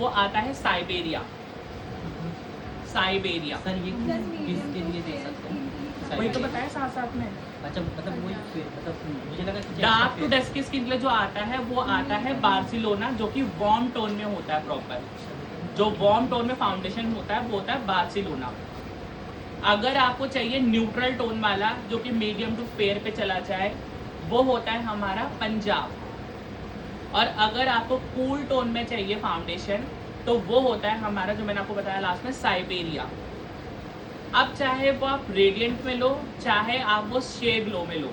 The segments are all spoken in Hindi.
वो आता है साइबेरिया। साइबेरिया सर ये किसके लिए दे सकते हैं? वही तो बताया साथ साथ में। अच्छा मतलब वही मतलब मुझे लगा कि डार्क टू डस्की स्किन के लिए जो आता है वो आता है बार्सिलोना, जो कि वार्म टोन में होता है प्रॉपर। जो वार्म टोन में फाउंडेशन होता है वो होता है बार्सिलोना। अगर आपको चाहिए न्यूट्रल टोन वाला जो कि मीडियम टू फेयर पे चला जाए, वो होता है हमारा पंजाब। और अगर आपको कूल टोन में चाहिए फाउंडेशन तो वो होता है हमारा, जो मैंने आपको बताया लास्ट में, साइबेरिया। अब चाहे वो आप रेडियंट में लो, चाहे आप वो शेड लो में लो,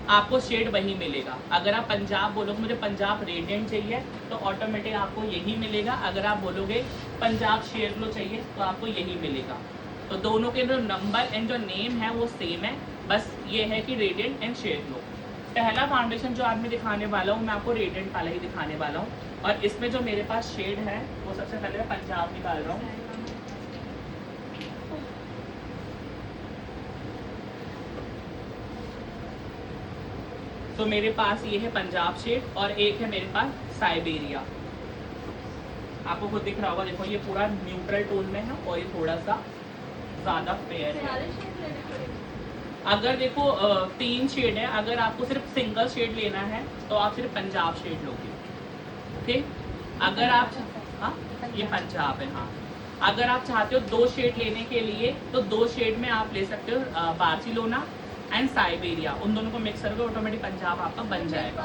आपको शेड वही मिलेगा। अगर आप पंजाब बोलोगे मुझे पंजाब रेडियंट चाहिए तो ऑटोमेटिक आपको यही मिलेगा। अगर आप बोलोगे पंजाब शेड लो चाहिए तो आपको यही मिलेगा। तो दोनों के जो नंबर एंड जो नेम है वो सेम है, बस ये है कि रेडियंट एंड शेड लो। पहला फाउंडेशन जो आज मैं दिखाने वाला हूँ, मैं आपको रेडियंट वाला ही दिखाने वाला हूँ। और इसमें जो मेरे पास शेड है वो सबसे पहले मैं पंजाब निकाल रहा हूँ। तो मेरे पास ये है पंजाब शेड और एक है मेरे पास साइबेरिया। आपको खुद दिख रहा होगा, देखो ये पूरा न्यूट्रल टोन में है और ये थोड़ा सा ज्यादा फेयर है। अगर देखो 3 शेड है, अगर आपको सिर्फ सिंगल शेड लेना है तो आप सिर्फ पंजाब शेड लोगे। ओके, अगर आप हाँ ये पंजाब है। हाँ, अगर आप चाहते हो 2 शेड लेने के लिए तो 2 शेड में आप ले सकते हो बार्सिलोना एंड साइबेरिया। उन दोनों को मिक्स करके ऑटोमेटिक पंजाब आपका बन जाएगा।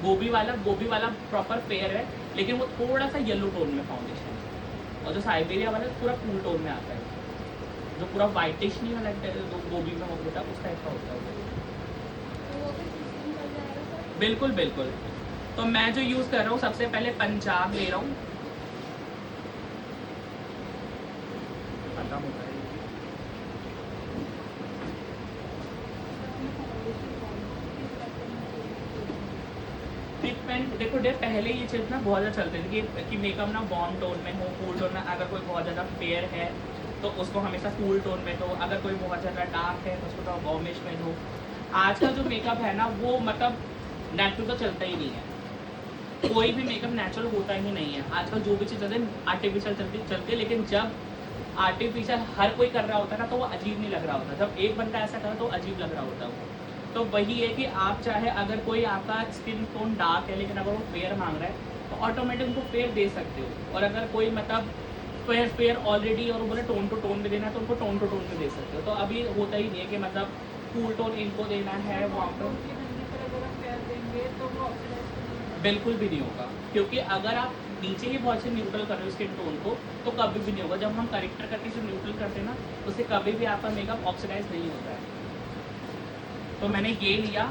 गोभी वाला प्रॉपर फेयर है, लेकिन वो थोड़ा सा येलो टोन में फाउंडेशन है। और जो साइबेरिया वाला पूरा कूल टोन में आता है, जो पूरा वाइटिश नहीं वाला गोभी में होता है उस टाइप का होता है। बिल्कुल बिल्कुल। तो मैं जो यूज कर रहा हूँ सबसे पहले पंजाब ले रहा हूँ। खत्म होता है ट्रीटमेंट। देखो डे पहले ये चीज़ ना बहुत ज़्यादा चलते थे कि मेकअप ना वार्म टोन में हो, कूल टोन में। अगर कोई बहुत ज़्यादा फेयर है तो उसको हमेशा कूल टोन में दो, अगर कोई बहुत ज़्यादा डार्क है तो उसको तो वॉर्मिश में दो। आज का जो मेकअप है ना वो मतलब नेचुरल तो चलता ही नहीं है। कोई भी मेकअप नेचुरल होता ही नहीं है। आजकल जो भी चीज़ चलती है आर्टिफिशियल चलती है। लेकिन जब आर्टिफिशियल हर कोई कर रहा होता है ना तो वो अजीब नहीं लग रहा होता। जब एक बंदा ऐसा करे तो अजीब लग रहा होता है वो। तो वही है कि आप चाहे अगर कोई आपका स्किन टोन डार्क है लेकिन अगर वो फेयर मांग रहा है तो ऑटोमेटिक उनको फेयर दे सकते हो। और अगर कोई मतलब फेयर ऑलरेडी और वो बोले टोन टू टोन में देना है तो उनको टोन टू टोन में दे सकते हो। तो अभी होता ही नहीं है कि मतलब कूल टोन इनको देना है वार्म टोन, बिल्कुल भी नहीं होगा। क्योंकि अगर आप नीचे ही बहुत से न्यूट्रल कर रहे हो स्किन टोन को तो कभी भी नहीं होगा। जब हम करेक्टर करके जो न्यूट्रल करते हैं ना उससे कभी भी आपका मेकअप ऑक्सीडाइज नहीं होता है। तो मैंने ये लिया।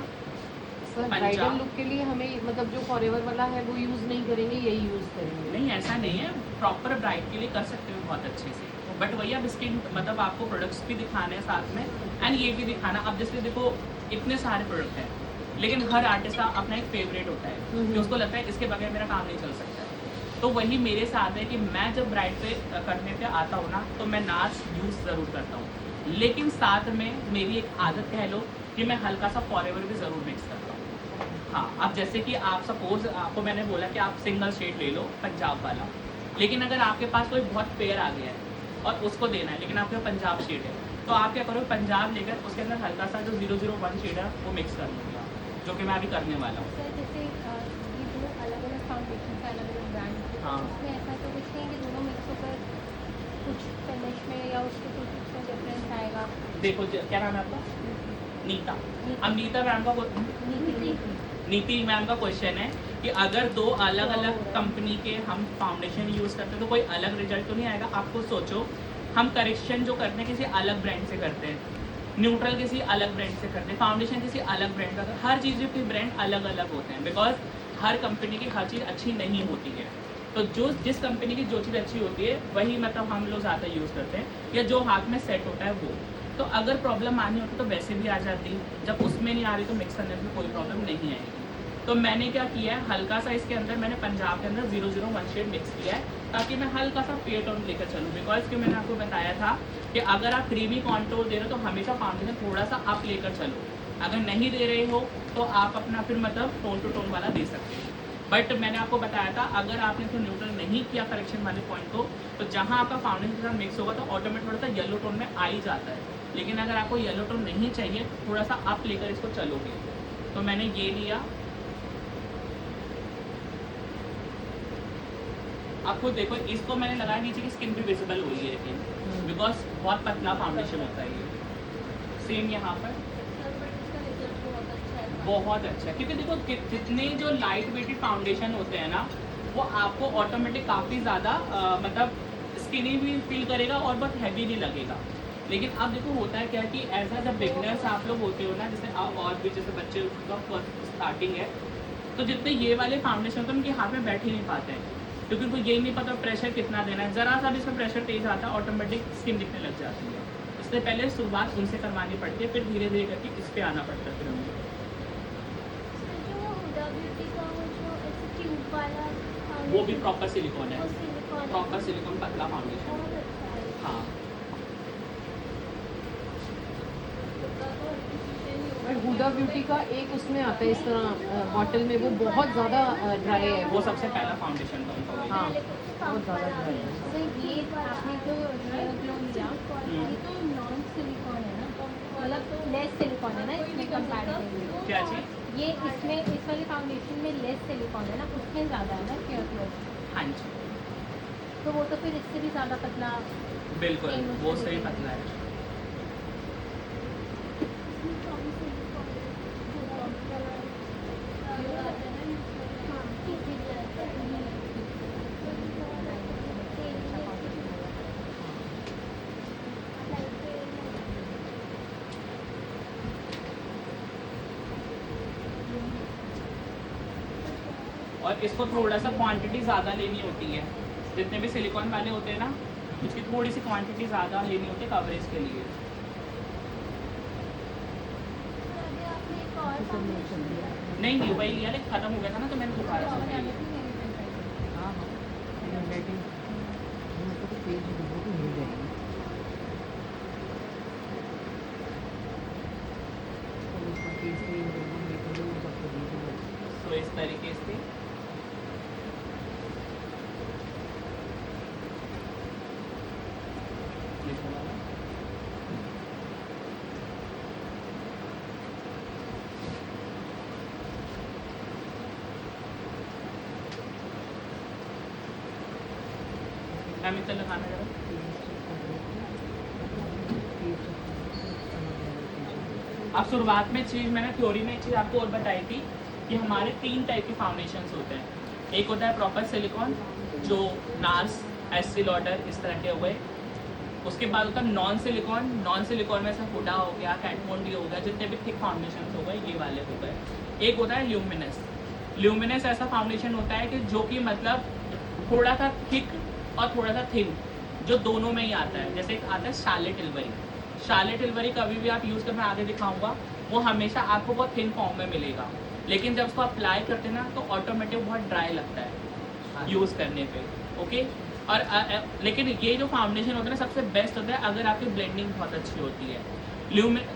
सर ब्राइडल लुक के लिए हमें मतलब जो फॉरएवर वाला है वो यूज़ नहीं करेंगे, यही यूज़ करेंगे? नहीं ऐसा नहीं है, प्रॉपर ब्राइड के लिए कर सकते हो बहुत अच्छे से। बट वही अब स्किन मतलब आपको प्रोडक्ट्स भी दिखाने हैं साथ में एंड ये भी दिखाना। अब जैसे देखो इतने सारे प्रोडक्ट हैं लेकिन हर आर्टिस्ट का अपना एक फेवरेट होता है कि उसको लगता है इसके बगैर मेरा काम नहीं चल सकता है। तो वही मेरे साथ है कि मैं जब ब्राइड पे करने पे आता हूँ ना तो मैं नाच यूज़ ज़रूर करता हूँ, लेकिन साथ में मेरी एक आदत कह लो कि मैं हल्का सा फॉरएवर भी ज़रूर मिक्स करता हूँ। हाँ, अब जैसे कि आप सपोज आपको मैंने बोला कि आप सिंगल शेड ले लो पंजाब वाला, लेकिन अगर आपके पास कोई बहुत फेयर आ गया है और उसको देना है लेकिन आपके पंजाब शेड है तो आप क्या करो, पंजाब लेकर उसके अंदर हल्का सा जो 001 शेड है वो मिक्स कर लूँगा, जो कि मैं अभी करने वाला हूँ। सर जैसे ये दो अलग अलग फाउंडेशन का अलग अलग ब्रांड है, हाँ। उसमें ऐसा तो कुछ नहीं कि दोनों मिक्स होकर कुछ फिनिश में या उसके कुछ उसमें डिफरेंस आएगा? देखो क्या नाम है आपका? नीता। अब नीता मैम का नीति मैम का क्वेश्चन है कि अगर 2 अलग अलग कंपनी के हम फाउंडेशन यूज़ करते हैं तो कोई अलग रिजल्ट तो नहीं आएगा? आपको सोचो, हम करेक्शन जो करते हैं किसी अलग ब्रांड से करते हैं, न्यूट्रल किसी अलग ब्रांड से करते हैं, फाउंडेशन किसी अलग ब्रांड का, हर चीज़ के ब्रांड अलग अलग होते हैं बिकॉज हर कंपनी की हर चीज़ अच्छी नहीं होती है। तो जो जिस कंपनी की जो चीज़ अच्छी होती है वही मतलब हम लोग ज़्यादा यूज़ करते हैं या जो हाथ में सेट होता है वो। तो अगर प्रॉब्लम आनी होती तो वैसे भी आ जाती, जब उसमें नहीं आ रही तो मिक्स करने में कोई प्रॉब्लम नहीं आएगी। तो मैंने क्या किया है, हल्का सा इसके अंदर मैंने पंजाब के अंदर 001 शेड मिक्स किया है ताकि मैं हल्का सा फेयर टोन लेकर चलूँ। बिकॉज कि मैंने आपको बताया था कि अगर आप क्रीमी कॉन्टोर दे रहे हो तो हमेशा फाउंडेशन थोड़ा सा अप लेकर चलो, अगर नहीं दे रहे हो तो आप अपना फिर मतलब टोन टू टोन वाला दे सकते हो। बट मैंने आपको बताया था अगर आपने तो न्यूट्रल नहीं किया करेक्शन वाले पॉइंट को, तो जहाँ आपका फाउंडेशन के साथ मिक्स होगा तो ऑटोमेटिक थोड़ा सा येलो टोन में आ ही जाता है। लेकिन अगर आपको येलो टोन नहीं चाहिए, थोड़ा सा आप लेकर इसको चलोगे, तो मैंने ये लिया, आप खुद देखो इसको मैंने लगाया, नीचे की स्किन भी विजिबल हुई है, लेकिन बिकॉज बहुत पतला फाउंडेशन होता है ये। सेम यहाँ पर बहुत अच्छा है, क्योंकि देखो जितने जो लाइट वेटेड फाउंडेशन होते हैं ना, वो आपको ऑटोमेटिक काफ़ी ज़्यादा मतलब स्किनी भी फील करेगा और बहुत हैवी नहीं लगेगा। लेकिन अब देखो होता है क्या कि ऐसा जब बिगनर्स आप लोग होते हो ना, जैसे आप और भी जैसे बच्चे का फर्स्ट स्टार्टिंग है, तो जितने ये वाले फाउंडेशन होते हैं उनके हाथ में बैठ ही नहीं पाते हैं, क्योंकि उनको यही नहीं पता प्रेशर कितना देना है। ज़रा सा भी इसमें प्रेशर तेज आता है ऑटोमेटिक स्किन दिखने लग जाती है। इससे पहले शुरुआत उनसे करवानी पड़ती है, फिर धीरे धीरे करके इस पर आना पड़ता है फिर उनको। वो भी प्रॉपर सिलिकॉन है, प्रॉपर सिलिकॉन पतला फाउंडेशन। हाँ बट हुडा ब्यूटी का एक उसमें आता है इस तरह बॉटल में, वो बहुत ज़्यादा ड्राई है। वो सबसे पहला फाउंडेशन था उनका वही। हाँ बहुत ज़्यादा ड्राई है। तो ये आपने जो हेयर ग्लो लिया, ये तो नॉन सिलिकॉन है ना, मतलब लेस सिलिकॉन है ना इसमें कंपैरेटिवली। क्या चीज़? ये इसमें इस वाले फाउंडेशन में लेस सिलिकॉन है ना, उसमें ज़्यादा है ना हेयर ग्लो। हाँ जी तो वो तो फिर इससे भी ज़्यादा पतला। बिल्कुल, वो सही पतला है। और इसको थोड़ा सा क्वांटिटी ज़्यादा लेनी होती है, जितने भी सिलिकॉन वाले होते हैं ना, इसकी थोड़ी सी क्वांटिटी ज़्यादा लेनी होती है कवरेज के लिए। नहीं नहीं वही लिया, लेकिन ख़त्म हो गया था ना, तो मैंने दोबारा से लिया। हाँ हाँ हैंडराइटिंग तो पेज तो मिल जाएगी। तो उसका पेज पे सबको दे दूँगा। तो इस तरीके से मित्र लगाना जरा। अब शुरुआत में चीज़ मैंने थ्योरी में एक चीज़ आपको और बताई थी कि हमारे 3 टाइप के फाउंडेशंस होते हैं। एक होता है प्रॉपर सिलिकॉन, जो नार्स, एस्टी लॉडर इस तरह के हुए। उसके बाद होता है नॉन सिलिकॉन। नॉन सिलिकॉन में से हुडा हो गया, कैट von D हो गया, जितने भी थिक फाउंडेशन हो गए ये वाले हो गए। एक होता है ल्यूमिनस। ल्यूमिनस ऐसा फाउंडेशन होता है कि जो कि मतलब थोड़ा सा थिक और थोड़ा सा थिन, जो दोनों में ही आता है। जैसे एक आता है शार्लेट टिल्बरी। शार्लेट टिल्बरी कभी भी आप यूज़ कर, मैं आगे दिखाऊंगा, वो हमेशा आपको बहुत थिन फॉर्म में मिलेगा, लेकिन जब उसको अप्लाई करते हैं ना तो ऑटोमेटिक बहुत ड्राई लगता है यूज़ करने पे। ओके, और लेकिन ये जो फाउंडेशन होता है ना सबसे बेस्ट होता है अगर आपकी ब्लेंडिंग बहुत अच्छी होती है।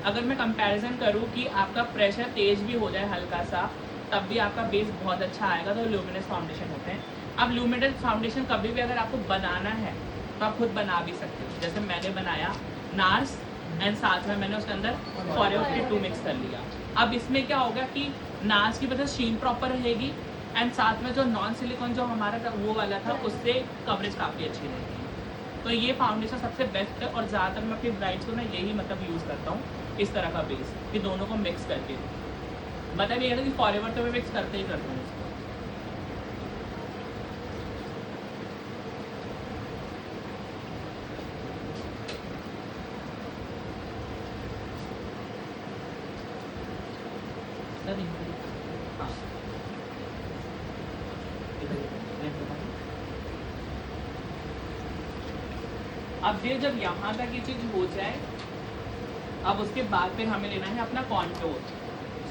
अगर मैं कंपैरिजन करूँ कि आपका प्रेशर तेज भी हो जाए हल्का सा, तब भी आपका बेस बहुत अच्छा आएगा, तो ल्यूमिनस फाउंडेशन होते हैं। अब ल्यूमिनस फाउंडेशन कभी भी अगर आपको बनाना है तो आप खुद बना भी सकते हो। जैसे मैंने बनाया नार्स एंड साथ में मैंने उसके अंदर फॉरएवर 52 मिक्स कर लिया। अब इसमें क्या होगा कि नार्स की वजह से शीन प्रॉपर रहेगी, एंड साथ में जो नॉन सिलिकॉन जो हमारा था वो वाला था, उससे कवरेज काफ़ी अच्छी रहेगी। तो ये फाउंडेशन सबसे बेस्ट है, और ज़्यादातर मैं अपनी ब्राइड्स को ना यही मतलब यूज़ करता हूँ, इस तरह का बेस, कि दोनों को मिक्स करके। मतलब ये है कि फॉरएवर तो मैं मिक्स करते ही करता हूँ इसको। हाँ अब ये जब यहाँ तक ये चीज़ हो जाए, अब उसके बाद फिर हमें लेना है अपना कॉन्टोर।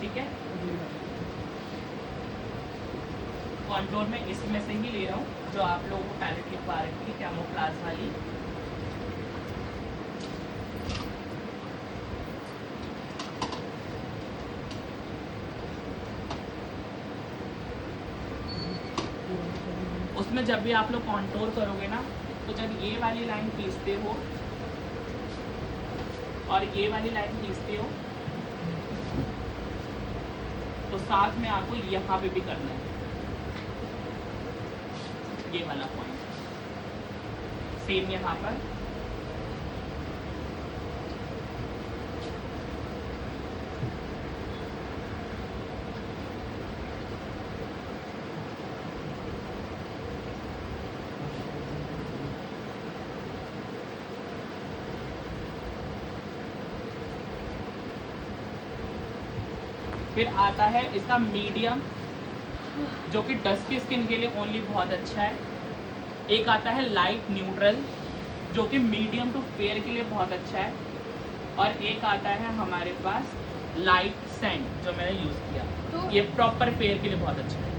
ठीक है, कॉन्टोर में इसमें से ही ले रहा हूँ जो आप लोगों को पैलेट लिखवा रखी है, कैमोफ्लेज वाली। उसमें जब भी आप लोग कॉन्टोर करोगे ना, तो जब ये वाली लाइन खींचते हो और ये वाली लाइन खींचते हो, तो साथ में आपको यहाँ पे भी करना है ये वाला पॉइंट, सेम यहाँ पर। फिर आता है इसका मीडियम, जो कि डस्की स्किन के लिए ओनली बहुत अच्छा है। एक आता है लाइट न्यूट्रल, जो कि मीडियम टू फेयर के लिए बहुत अच्छा है। और एक आता है हमारे पास लाइट सैंड, जो मैंने यूज़ किया, तो ये प्रॉपर फेयर के लिए बहुत अच्छा है।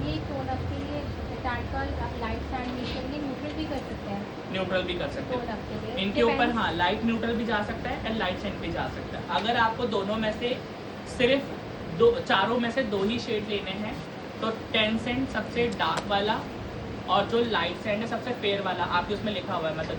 ये टोन अप के लिए टैन का लाइट सैंड नीचे न्यूट्रल भी कर सकते हैं, न्यूट्रल भी कर सकते टोन हैं अप के लिए इनके ऊपर। हाँ, लाइट न्यूट्रल भी जा सकता है एंड लाइट सैंड भी जा सकता है। अगर आपको दोनों में से सिर्फ चारों में से 2 ही शेड लेने हैं, तो 10 सेंट सबसे डार्क वाला और जो लाइट सैंड है सबसे फेयर वाला, आपके उसमें लिखा हुआ है, मतलब जो